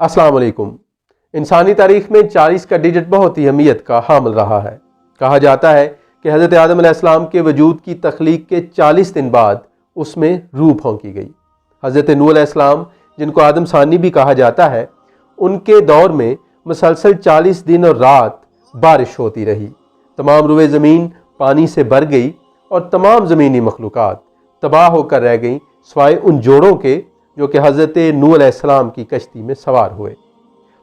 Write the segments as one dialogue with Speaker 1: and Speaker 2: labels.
Speaker 1: अस्सलाम वालेकुम। इंसानी तारीख में 40 का डिजिट बहुत ही अहमियत का हामिल रहा है। कहा जाता है कि हज़रत आदम अलैहिस्सलाम के वजूद की तख्लीक के 40 दिन बाद उसमें रूह फूंकी गई। हज़रत नूह अलैहिस्सलाम, जिनको आदम सानी भी कहा जाता है, उनके दौर में मुसलसल 40 दिन और रात बारिश होती रही। तमाम रुए ज़मीन पानी से भर गई और तमाम ज़मीनी मखलूक़ात तबाह होकर रह गईं, सिवाय उन जोड़ों के जो कि हज़रत नूह अलैहिस्सलाम की कश्ती में सवार हुए।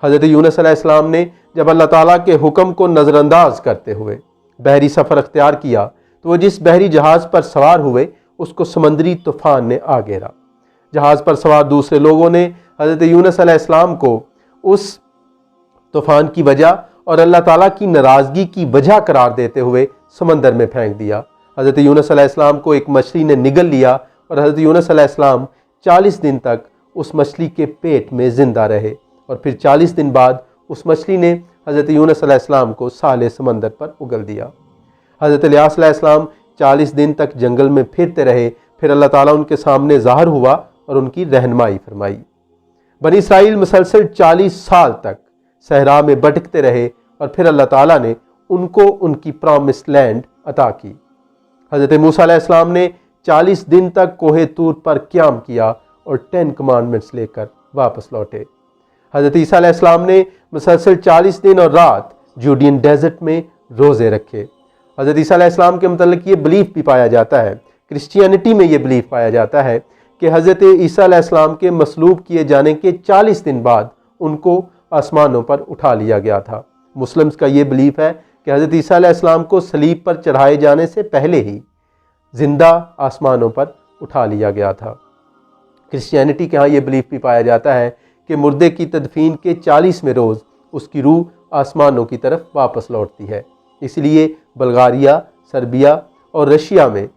Speaker 1: हज़रत यूनुस अलैहिस्सलाम ने जब अल्लाह ताला के हुक्म को नज़रअंदाज करते हुए बहरी सफ़र अख्तियार किया तो वो जिस बहरी जहाज़ पर सवार हुए उसको समंदरी तूफ़ान ने आ घेरा। जहाज़ पर सवार दूसरे लोगों ने हज़रत यूनुस अलैहिस्सलाम को उस तूफ़ान की वजह और अल्लाह ताला की नाराज़गी की वजह करार देते हुए समंदर में फेंक दिया। हज़रत यूनुस अलैहिस्सलाम को एक मछली ने निगल लिया और हज़रत यूनुस अलैहिस्सलाम 40 दिन तक उस मछली के पेट में ज़िंदा रहे और फिर 40 दिन बाद उस मछली ने हज़रत यूनुस अलैहिस्सलाम को साले समंदर पर उगल दिया। हज़रत इलियास अलैहिस्सलाम 40 दिन तक जंगल में फिरते रहे, फिर अल्लाह ताला उनके सामने ज़ाहिर हुआ और उनकी रहनुमाई फरमाई। बनी इसराइल मुसलसल 40 साल तक सहरा में भटकते रहे और फिर अल्लाह ताला ने उनको उनकी प्रॉमिस लैंड अता की। हज़रत मूसा अलैहिस्सलाम ने 40 दिन तक कोहे तूर पर क़याम किया और 10 कमांडमेंट्स लेकर वापस लौटे। हज़रत ईसा अलैहिस्सलाम ने मुसलसल 40 दिन और रात जूडियन डेजर्ट में रोज़े रखे। हज़रत ईसा अलैहिस्सलाम के मतलब ये बिलीफ भी पाया जाता है, क्रिश्चियनिटी में ये बिलीफ पाया जाता है कि हज़रत ईसा अलैहिस्सलाम के मसलूब किए जाने के 40 दिन बाद उनको आसमानों पर उठा लिया गया था। मुस्लिम्स का ये बिलीफ है कि हज़रत ईसा अलैहिस्सलाम को सलीब पर चढ़ाए जाने से पहले ही जिंदा आसमानों पर उठा लिया गया था। क्रिश्चियनिटी के यहाँ ये बिलीफ भी पाया जाता है कि मुर्दे की तदफीन के 40वें रोज़ उसकी रूह आसमानों की तरफ वापस लौटती है। इसलिए बल्गारिया, सर्बिया और रशिया में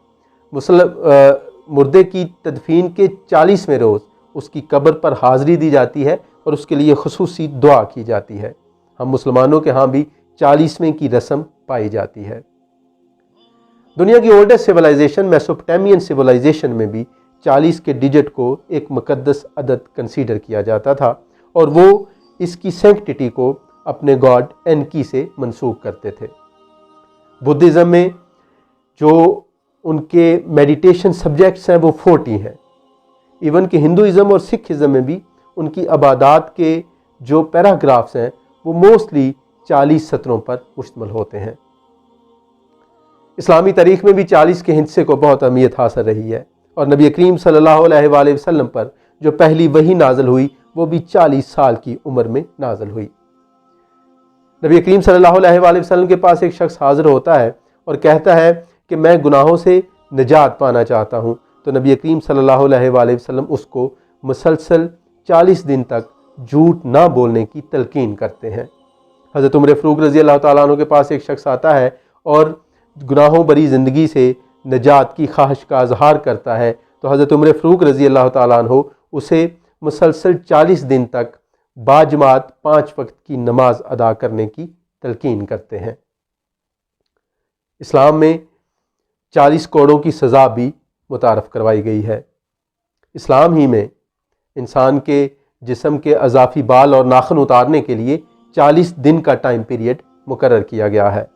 Speaker 1: मुर्दे की तदफीन के 40वें रोज़ उसकी कब्र पर हाज़री दी जाती है और उसके लिए खुसूसी दुआ की जाती है। हम मुसलमानों के यहाँ भी 40वें की रस्म पाई जाती है। दुनिया की ओल्डेस्ट सिविलाइजेशन मेसोपोटामियन सिविलाइजेशन में भी 40 के डिजिट को एक मुकद्दस अदद कंसीडर किया जाता था और वो इसकी सैंक्टिटी को अपने गॉड एनकी से मंसूब करते थे। बुद्धिज़्म में जो उनके मेडिटेशन सब्जेक्ट्स हैं वो 40 हैं। इवन कि हिंदुइज़्म और सिखिज़्म में भी उनकी अबादात के जो पैराग्राफ्स हैं वो मोस्टली 40 सत्रों पर मुश्तमिल होते हैं। इस्लामी तारीख़ में भी 40 के हिस्से को बहुत अहमियत हासिल रही है और नबी करीम सल्लल्लाहु अलैहि वसल्लम पर जो पहली वही नाज़िल हुई वो भी 40 साल की उम्र में नाज़िल हुई। नबी करीम सल्लल्लाहु अलैहि वसल्लम के पास एक शख्स हाज़िर होता है और कहता है कि मैं गुनाहों से निजात पाना चाहता हूँ, तो नबी करीम सल्लल्लाहु अलैहि वसल्लम उसको मुसलसल 40 दिन तक झूठ ना बोलने की तलकीन करते हैं। हज़रत उमर फ़ारूक रज़ी अल्लाह ताला अन्हु के पास एक शख्स आता है और गुनाहों भरी ज़िंदगी से निजात की ख्वाहिश का इज़हार करता है, तो हज़रत उमर फ़ारूक रज़ी अल्लाह ताला अन्हु उसे मुसलसल 40 दिन तक बाजमात 5 वक्त की नमाज अदा करने की तलकीन करते हैं। इस्लाम में 40 कोड़ों की सज़ा भी मुतारफ़ करवाई गई है। इस्लाम ही में इंसान के जिस्म के अज़ाफ़ी बाल और नाखून उतारने के लिए 40 दिन का टाइम पीरियड मुकर्रर किया गया है।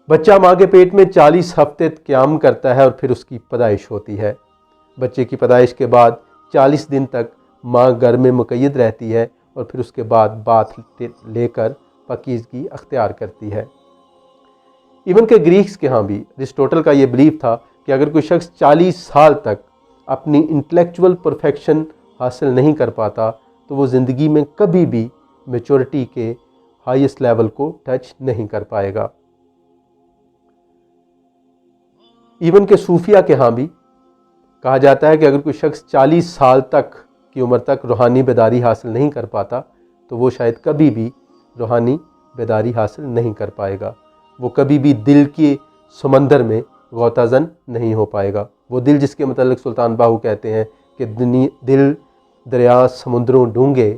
Speaker 1: बच्चा माँ के पेट में 40 हफ्ते क़याम करता है और फिर उसकी पैदाइश होती है। बच्चे की पैदाइश के बाद 40 दिन तक माँ घर में मुक़य्यद रहती है और फिर उसके बाद बात लेकर पाकीज़गी अख्तियार करती है। इवन के ग्रीक्स के यहाँ भी अरिस्टोटल का ये बिलीफ था कि अगर कोई शख्स 40 साल तक अपनी इंटेलेक्चुअल परफेक्शन हासिल नहीं कर पाता तो वो ज़िंदगी में कभी भी मैच्योरिटी के हाईएस्ट लेवल को टच नहीं कर पाएगा। इवन के सूफिया के यहाँ भी कहा जाता है कि अगर कोई शख्स 40 साल तक की उम्र तक रूहानी बेदारी हासिल नहीं कर पाता तो वो शायद कभी भी रूहानी बेदारी हासिल नहीं कर पाएगा। वो कभी भी दिल के समंदर में गौताज़न नहीं हो पाएगा। वो दिल जिसके मतलब सुल्तान बाहू कहते हैं कि दिल दरिया समुद्रों डूंगे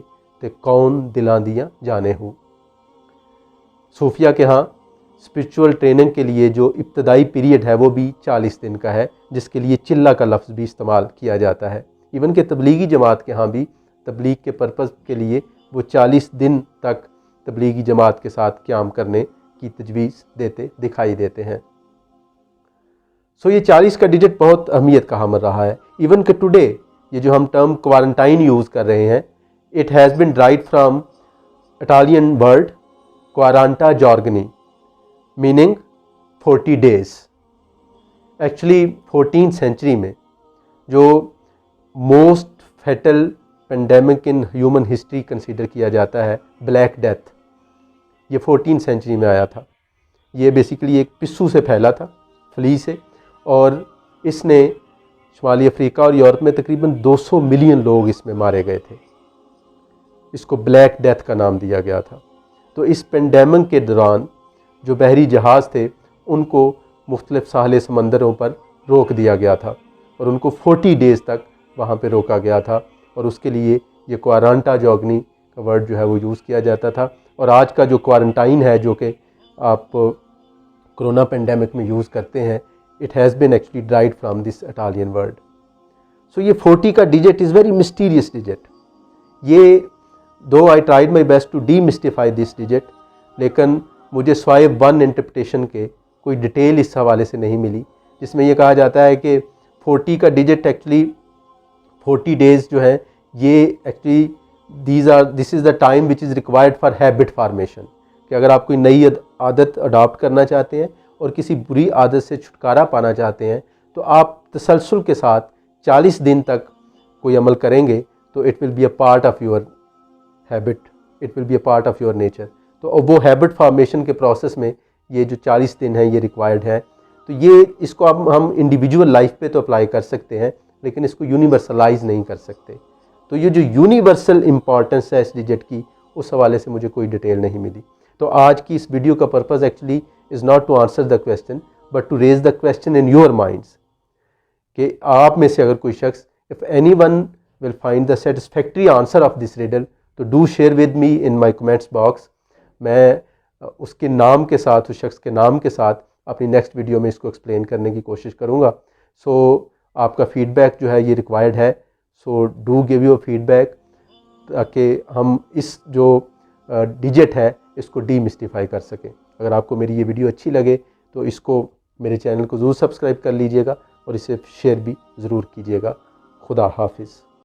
Speaker 1: ते कौन दिलां दियां जाने हो। सूफिया के यहाँ स्पिरिचुअल ट्रेनिंग के लिए जो इब्तदाई पीरियड है वो भी 40 दिन का है, जिसके लिए चिल्ला का लफ्ज़ भी इस्तेमाल किया जाता है। इवन के तबलीगी जमात के यहाँ भी تبلیغ کے پرپس کے لیے وہ 40 دن تک تبلیغی جماعت کے ساتھ قیام کرنے کی تجویز دکھائی دیتے ہیں۔ سو یہ 40 کا ڈیجٹ بہت اہمیت کا حامل رہا ہے۔ ایون کہ ٹوڈے یہ جو ہم ٹرم کوارنٹائن یوز کر رہے ہیں، it has been derived from Italian word quaranta giorni meaning 40 days۔ Actually 14th century میں جو most fatal pandemic in human history consider کیا جاتا ہے، بلیک ڈیتھ، یہ 14th سینچری میں آیا تھا۔ یہ بیسیکلی ایک پسو سے پھیلا تھا، فلی سے، اور اس نے شمالی افریقہ اور یورپ میں تقریباً 200 ملین لوگ اس میں مارے گئے تھے۔ اس کو بلیک ڈیتھ کا نام دیا گیا تھا۔ تو اس پینڈیمک کے دوران جو بحری جہاز تھے ان کو مختلف ساحل سمندروں پر روک دیا گیا تھا، اور ان کو 40 days تک وہاں پہ روکا گیا تھا، اور اس کے لیے یہ کوارانٹا جارگنی کا ورڈ جو ہے وہ یوز کیا جاتا تھا۔ اور آج کا جو کوارنٹائن ہے جو کہ آپ کرونا پینڈیمک میں یوز کرتے ہیں، it has been actually derived from this Italian word. So یہ 40 کا digit is very mysterious digit. یہ though I tried my best to demystify this digit, لیکن مجھے سوائے ون انٹرپریٹیشن کے کوئی ڈیٹیل اس حوالے سے نہیں ملی، جس میں یہ کہا جاتا ہے کہ 40 کا ڈیجٹ ایکچولی 40 days جو ہے یہ actually this is the time which is required for habit formation, کہ اگر آپ کوئی نئی عادت اڈاپٹ کرنا چاہتے ہیں اور کسی بری عادت سے چھٹکارا پانا چاہتے ہیں، تو آپ تسلسل کے ساتھ 40 دن تک کوئی عمل کریں گے تو it will be a part of your habit, it will be a part of your nature. تو وہ ہیبٹ فارمیشن کے پروسیس میں یہ جو 40 دن ہیں یہ ریکوائرڈ ہے۔ تو یہ اس کو اب ہم انڈیویجول لائف پہ تو اپلائی کر سکتے ہیں، لیکن اس کو یونیورسلائز نہیں کر سکتے۔ تو یہ جو یونیورسل امپورٹنس ہے اس ڈیجٹ کی، اس حوالے سے مجھے کوئی ڈیٹیل نہیں ملی۔ تو آج کی اس ویڈیو کا purpose actually is not to answer the question but to raise the question in your minds, کہ آپ میں سے اگر کوئی شخص if anyone will find the satisfactory answer of this riddle تو do share with me in my comments box. میں اس کے نام کے ساتھ، اس شخص کے نام کے ساتھ اپنی نیکسٹ ویڈیو میں اس کو ایکسپلین کرنے کی کوشش کروں گا۔ سو آپ کا فیڈ بیک جو ہے یہ ریکوائرڈ ہے، so do give your feedback, تاکہ ہم اس جو ڈیجٹ ہے اس کو ڈی مسٹیفائی کر سکیں۔ اگر آپ کو میری یہ ویڈیو اچھی لگے تو اس کو میرے چینل کو ضرور سبسکرائب کر لیجئے گا اور اسے شیئر بھی ضرور کیجئے گا۔ خدا حافظ۔